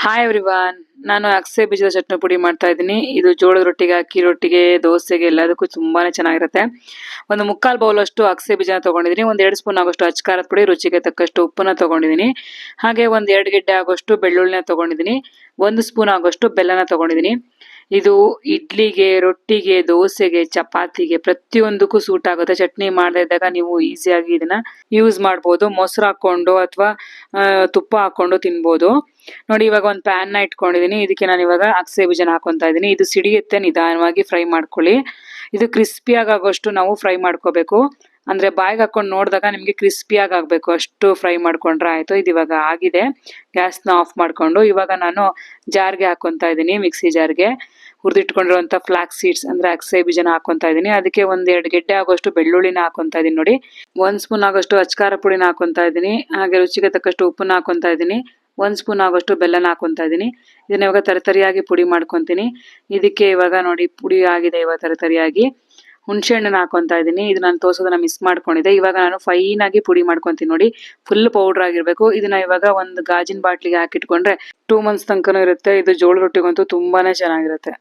Hi everyone, ನಾನು ಅಗಸೆ ಬೀಜದ ಚಟ್ನಿ ಪುಡಿ ಮಾಡ್ತಾ ಇದ್ದೀನಿ. ಇದು ಜೋಳದ ರೊಟ್ಟಿಗೆ, ಅಕ್ಕಿ ರೊಟ್ಟಿಗೆ, ದೋಸೆಗೆ ಎಲ್ಲದಕ್ಕೂ ತುಂಬಾನೇ ಚೆನ್ನಾಗಿರುತ್ತೆ. ಒಂದು ಮುಕ್ಕಾಲು ಬೌಲ್ ಅಷ್ಟು ಅಗಸೆ ಬೀಜನ ತಗೊಂಡಿದ್ದೀನಿ. ಒಂದು 2 ಸ್ಪೂನ್ ಆಗೋಷ್ಟು ಅಚ್ಕಾರದ ಪುಡಿ, ರುಚಿಗೆ ತಕ್ಕಷ್ಟು ಉಪ್ಪನ್ನ ತಗೊಂಡಿದ್ದೀನಿ. ಹಾಗೆ ಒಂದು 2 ಗೆಡ್ಡೆ ಆಗೋಷ್ಟು ಬೆಳ್ಳುಳ್ಳಿನ ತಗೊಂಡಿದ್ದೀನಿ. 1 ಸ್ಪೂನ್ ಆಗೋಷ್ಟು ಬೆಲ್ಲನ ತಗೊಂಡಿದ್ದೀನಿ. ಇದು ಇಡ್ಲಿಗೆ, ರೊಟ್ಟಿಗೆ, ದೋಸೆಗೆ, ಚಪಾತಿಗೆ ಪ್ರತಿಯೊಂದಕ್ಕೂ ಸೂಟ್ ಆಗುತ್ತೆ. ಚಟ್ನಿ ಮಾಡದೇ ಇದ್ದಾಗ ನೀವು ಈಸಿಯಾಗಿ ಇದನ್ನ ಯೂಸ್ ಮಾಡ್ಬೋದು. ಮೊಸರು ಹಾಕೊಂಡು ಅಥವಾ ತುಪ್ಪ ಹಾಕೊಂಡು ತಿನ್ಬೋದು. ನೋಡಿ, ಇವಾಗ ಒಂದು ಪ್ಯಾನ್ ನ ಇಟ್ಕೊಂಡಿದೀನಿ. ಇದಕ್ಕೆ ನಾನು ಇವಾಗ ಅಗಸೆ ಬೀಜನ ಹಾಕೊಂತಾ ಇದೀನಿ. ಇದು ಸಿಡಿಯುತ್ತೆ, ನಿಧಾನವಾಗಿ ಫ್ರೈ ಮಾಡ್ಕೊಳ್ಳಿ. ಇದು ಕ್ರಿಸ್ಪಿಯಾಗಿ ಆಗೋಷ್ಟು ನಾವು ಫ್ರೈ ಮಾಡ್ಕೋಬೇಕು. ಅಂದ್ರೆ ಬಾಯಿಗೆ ಹಾಕೊಂಡು ನೋಡಿದಾಗ ನಿಮ್ಗೆ ಕ್ರಿಸ್ಪಿಯಾಗಿ ಆಗ್ಬೇಕು, ಅಷ್ಟು ಫ್ರೈ ಮಾಡ್ಕೊಂಡ್ರೆ ಆಯ್ತು. ಇದು ಇವಾಗ ಆಗಿದೆ. ಗ್ಯಾಸ್ನ ಆಫ್ ಮಾಡ್ಕೊಂಡು ಇವಾಗ ನಾನು ಜಾರ್ಗೆ ಹಾಕೊಂತಾ ಇದೀನಿ. ಮಿಕ್ಸಿ ಜಾರ್ಗೆ ಹುರಿದಿಟ್ಕೊಂಡಿರುವಂತ ಫ್ಲಾಕ್ಸ್ ಸೀಡ್ಸ್ ಅಂದ್ರೆ ಅಗಸೆ ಬೀಜನ ಹಾಕೊಂತಾ ಇದೀನಿ. ಅದಕ್ಕೆ 1-2 ಗೆಡ್ಡೆ ಆಗೋಷ್ಟು ಬೆಳ್ಳುಳ್ಳಿನ ಹಾಕೊಂತಾ ಇದೀನಿ. ನೋಡಿ, 1 ಸ್ಪೂನ್ ಆಗೋಷ್ಟು ಅಚ್ಕಾರ ಪುಡಿನ ಹಾಕೊಂತಾ ಇದೀನಿ. ಹಾಗೆ ರುಚಿಗೆ ತಕ್ಕಷ್ಟು ಉಪ್ಪನ್ನ ಹಾಕೊಂತಾ ಇದೀನಿ. 1 ಸ್ಪೂನ್ ಆಗೋಷ್ಟು ಬೆಲ್ಲನ ಹಾಕೊಂತಾ ಇದೀನಿ. ಇದನ್ನ ಇವಾಗ ತರಿತರಿಯಾಗಿ ಪುಡಿ ಮಾಡ್ಕೊಂತೀನಿ. ಇದಕ್ಕೆ ಇವಾಗ ನೋಡಿ ಪುಡಿ ಆಗಿದೆ. ಇವಾಗ ತರಿತರಿಯಾಗಿ ಹುಣಸೆ ಹಣ್ಣನ್ನ ಹಾಕೊಂತಾ ಇದೀನಿ. ಇದು ನಾನು ತೋರ್ಸೋದನ್ನ ಮಿಸ್ ಮಾಡ್ಕೊಂಡಿದ್ದೆ. ಇವಾಗ ನಾನು ಫೈನ್ ಆಗಿ ಪುಡಿ ಮಾಡ್ಕೊಂತೀನಿ. ನೋಡಿ, ಫುಲ್ ಪೌಡರ್ ಆಗಿರ್ಬೇಕು. ಇದನ್ನ ಇವಾಗ ಒಂದು ಗಾಜಿನ ಬಾಟ್ಲಿಗೆ ಹಾಕಿಟ್ಕೊಂಡ್ರೆ 2 ಮಂತ್ಸ್ ತನಕನೂ ಇರುತ್ತೆ. ಇದು ಜೋಳ ರೊಟ್ಟಿಗಂತೂ ತುಂಬಾನೇ ಚೆನ್ನಾಗಿರುತ್ತೆ.